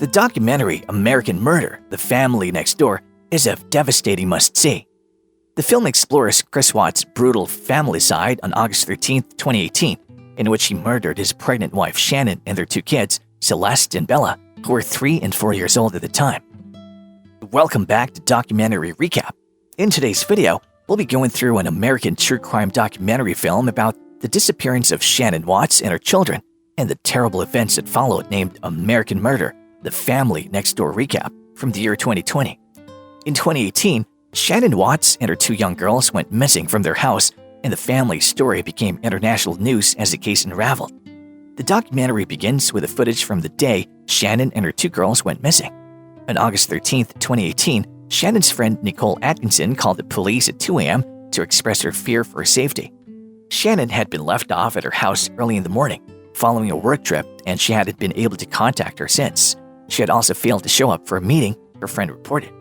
The documentary American Murder: The Family Next Door is a devastating must-see. The film explores Chris Watts' brutal family side on August 13, 2018, in which he murdered his pregnant wife Shannon and their two kids, Celeste and Bella, who were 3 and 4 years old at the time. Welcome back to Documentary Recap. In today's video, we'll be going through an American true crime documentary film about the disappearance of Shannon Watts and her children and the terrible events that followed, named American Murder: The Family Next Door Recap from the year 2020. In 2018, Shannon Watts and her 2 young girls went missing from their house, and the family's story became international news as the case unraveled. The documentary begins with the footage from the day Shannon and her 2 girls went missing. On August 13, 2018, Shannon's friend Nicole Atkinson called the police at 2 a.m. to express her fear for her safety. Shannon had been left off at her house early in the morning, following a work trip, and she hadn't been able to contact her since. She had also failed to show up for a meeting, her friend reported.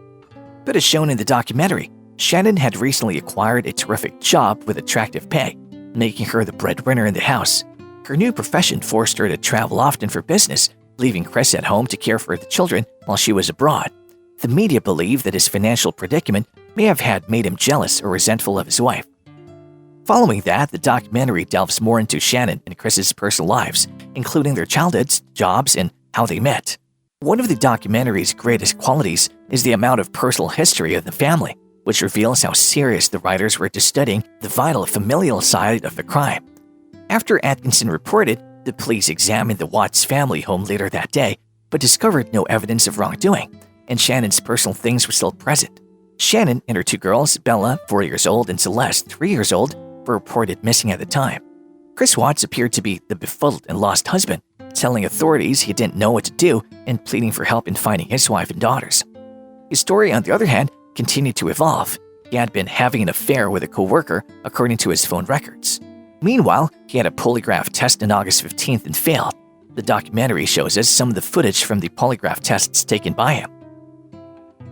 But as shown in the documentary, Shannon had recently acquired a terrific job with attractive pay, making her the breadwinner in the house. Her new profession forced her to travel often for business, leaving Chris at home to care for the children while she was abroad. The media believed that his financial predicament may have had made him jealous or resentful of his wife. Following that, the documentary delves more into Shannon and Chris's personal lives, including their childhoods, jobs, and how they met. One of the documentary's greatest qualities is the amount of personal history of the family, which reveals how serious the writers were to studying the vital familial side of the crime. After Atkinson reported, the police examined the Watts family home later that day, but discovered no evidence of wrongdoing, and Shannon's personal things were still present. Shannon and her 2 girls, Bella, 4 years old, and Celeste, 3 years old, were reported missing at the time. Chris Watts appeared to be the befuddled and lost husband, telling authorities he didn't know what to do and pleading for help in finding his wife and daughters. His story, on the other hand, continued to evolve. He had been having an affair with a co-worker, according to his phone records. Meanwhile, he had a polygraph test on August 15th and failed. The documentary shows us some of the footage from the polygraph tests taken by him.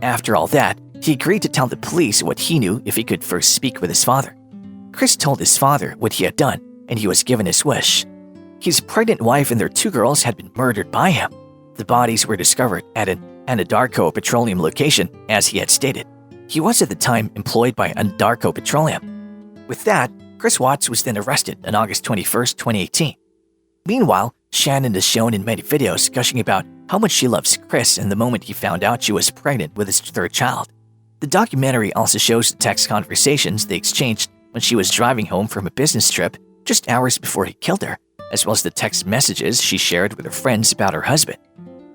After all that, he agreed to tell the police what he knew if he could first speak with his father. Chris told his father what he had done, and he was given his wish. His pregnant wife and their 2 girls had been murdered by him. The bodies were discovered at an Anadarko Petroleum location, as he had stated. He was at the time employed by Anadarko Petroleum. With that, Chris Watts was then arrested on August 21, 2018. Meanwhile, Shannon is shown in many videos gushing about how much she loves Chris and the moment he found out she was pregnant with his 3rd child. The documentary also shows the text conversations they exchanged when she was driving home from a business trip just hours before he killed her, as well as the text messages she shared with her friends about her husband.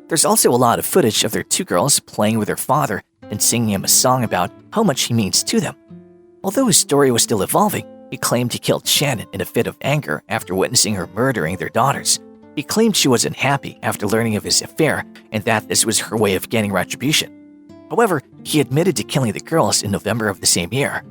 There's also a lot of footage of their 2 girls playing with their father and singing him a song about how much he means to them. Although his story was still evolving, he claimed he killed Shannon in a fit of anger after witnessing her murdering their daughters. He claimed she was unhappy after learning of his affair and that this was her way of getting retribution. However, he admitted to killing the girls in November of the same year.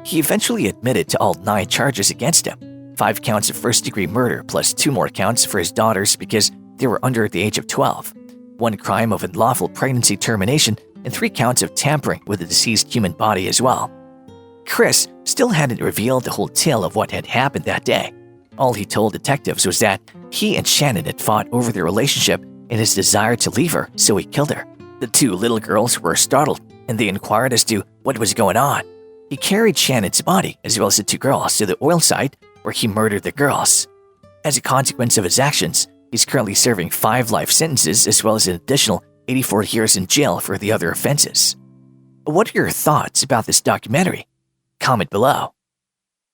He eventually admitted to all 9 charges against him. 5 counts of first-degree murder plus 2 more counts for his daughters because they were under the age of 12, 1 crime of unlawful pregnancy termination, and 3 counts of tampering with a deceased human body as well. Chris still hadn't revealed the whole tale of what had happened that day. All he told detectives was that he and Shannon had fought over their relationship and his desire to leave her, so he killed her. The 2 little girls were startled, and they inquired as to what was going on. He carried Shannon's body, as well as the 2 girls, to the oil site where he murdered the girls. As a consequence of his actions, he's currently serving 5 life sentences as well as an additional 84 years in jail for the other offenses. What are your thoughts about this documentary? Comment below.